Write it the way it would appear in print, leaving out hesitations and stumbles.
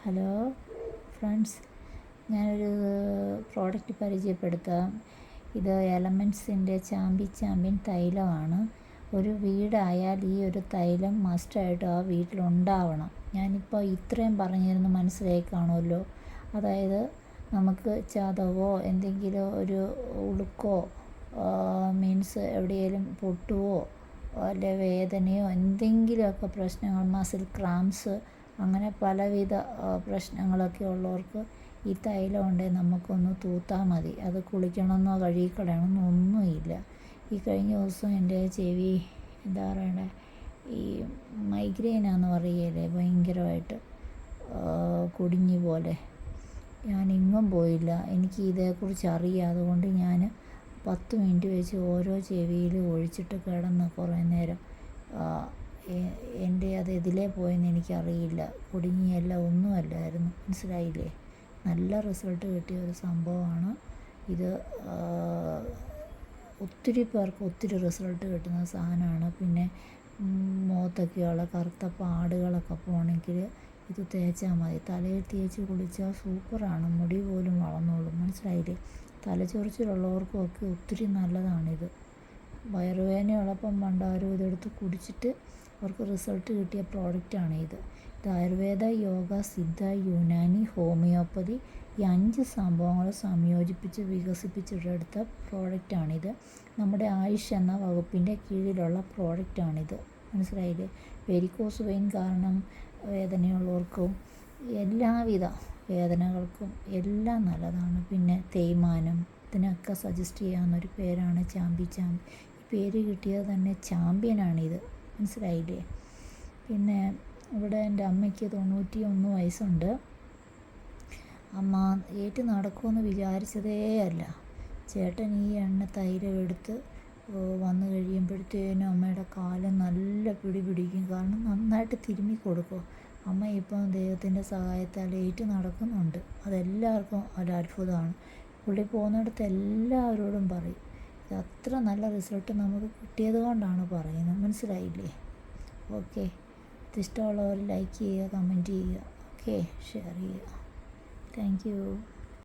Hello friends, ഞാനൊരു product പരിചയപ്പെടുത്താം. ഇത് എലമെൻസിൻ്റെ ചാമ്പ്യൻ തൈലമാണ്. ഒരു വീടായാൽ ഈ ഒരു തൈലം മസ്റ്റായിട്ട് ആ വീട്ടിലുണ്ടാവണം. ഞാനിപ്പോൾ ഇത്രയും പറഞ്ഞിരുന്ന് മനസ്സിലായി കാണുമല്ലോ. അതായത് നമുക്ക് ചതവോ എന്തെങ്കിലും ഒരു ഉളുക്കോ മീൻസ് എവിടെയെങ്കിലും പൊട്ടുവോ അല്ലെ വേദനയോ എന്തെങ്കിലുമൊക്കെ പ്രശ്നങ്ങൾ, മസിൽ ക്രാംസ്, അങ്ങനെ പലവിധ പ്രശ്നങ്ങളൊക്കെ ഉള്ളവർക്ക് ഈ തൈലം ഉണ്ടെങ്കിൽ നമുക്കൊന്ന് തൂത്താൽ മതി. അത് കുളിക്കണമെന്നോ കഴുകിക്കളയണമെന്നോ ഒന്നുമില്ല. ഈ കഴിഞ്ഞ ദിവസം എൻ്റെ ചെവി എന്താ പറയണേ, ഈ മൈഗ്രെയിനാന്ന് പറയുകയില്ലേ, ഭയങ്കരമായിട്ട് കുടുങ്ങി പോലെ. ഞാനെങ്ങും പോയില്ല, എനിക്ക് ഇതേക്കുറിച്ച് അറിയാം. അതുകൊണ്ട് ഞാൻ 10 മിനിറ്റ് വെച്ച് ഓരോ ചെവിയിലും ഒഴിച്ചിട്ട് കിടന്ന് കുറേ നേരം. എൻ്റെ അത് ഇതിലേ പോയെന്ന് എനിക്കറിയില്ല. കുടുങ്ങിയല്ല, ഒന്നുമല്ലായിരുന്നു. മനസ്സിലായില്ലേ? നല്ല റിസൾട്ട് കിട്ടിയ ഒരു സംഭവമാണ് ഇത്. ഒത്തിരി പേർക്ക് ഒത്തിരി റിസൾട്ട് കിട്ടുന്ന സാധനമാണ്. പിന്നെ മുഖത്തൊക്കെയുള്ള കറുത്ത പാടുകളൊക്കെ പോകണമെങ്കിൽ ഇത് തേച്ചാൽ മതി. തലയിൽ തേച്ച് കുളിച്ചാൽ സൂപ്പറാണ്, മുടി പോലും വളർന്നോളും. മനസ്സിലായില്ലേ? തലച്ചൊറിച്ചിലുള്ളവർക്കും ഒക്കെ ഒത്തിരി നല്ലതാണിത്. വയറുവേദനയുള്ളപ്പം പണ്ടാരും ഇതെടുത്ത് കുടിച്ചിട്ട് അവർക്ക് റിസൾട്ട് കിട്ടിയ പ്രോഡക്റ്റാണ് ഇത്. ആയുർവേദ, യോഗ, സിദ്ധ, യുനാനി, ഹോമിയോപ്പതി ഈ 5 സംഭവങ്ങൾ സംയോജിപ്പിച്ച് വികസിപ്പിച്ചെടുത്ത പ്രോഡക്റ്റാണിത്. നമ്മുടെ ആയുഷ് എന്ന വകുപ്പിൻ്റെ കീഴിലുള്ള പ്രോഡക്റ്റാണിത്. മനസ്സിലായില്ലേ? വെരിക്കോസ് വെയിൻ കാരണം വേദനയുള്ളവർക്കും എല്ലാവിധ വേദനകൾക്കും എല്ലാം നല്ലതാണ്. പിന്നെ തേയ്മാനം, ഇതിനൊക്കെ സജസ്റ്റ് ചെയ്യാവുന്നൊരു പേരാണ് ചാമ്പ്യൻ. ഈ പേര് കിട്ടിയത് തന്നെ ചാമ്പ്യനാണിത്. മനസ്സിലായില്ലേ? പിന്നെ ഇവിടെ എൻ്റെ അമ്മയ്ക്ക് 91 വയസ്സുണ്ട്. അമ്മ ഏറ്റ് നടക്കുമെന്ന് വിചാരിച്ചതേ അല്ല. ചേട്ടൻ ഈ തൈലം എടുത്ത് വന്നു കഴിയുമ്പോഴത്തേനും അമ്മയുടെ കാലം നല്ല പിടിക്കും. കാരണം നന്നായിട്ട് തിരുമ്മി കൊടുക്കും. അമ്മ ഇപ്പം ദൈവത്തിൻ്റെ സഹായത്താൽ ഏറ്റ് നടക്കുന്നുണ്ട്. അതെല്ലാവർക്കും ഒരു അത്ഭുതമാണ്. പുള്ളി പോകുന്നിടത്ത് എല്ലാവരോടും പറയും. ഇത് അത്ര നല്ല റിസൾട്ട് നമുക്ക് കിട്ടിയത് കൊണ്ടാണ് പറയുന്നത്. മനസ്സിലായില്ലേ? ഓക്കെ, ഇതിഷ്ടമുള്ളവർ ലൈക്ക് ചെയ്യുക, കമൻറ്റ് ചെയ്യുക, ഓക്കെ, ഷെയർ ചെയ്യുക. Thank you.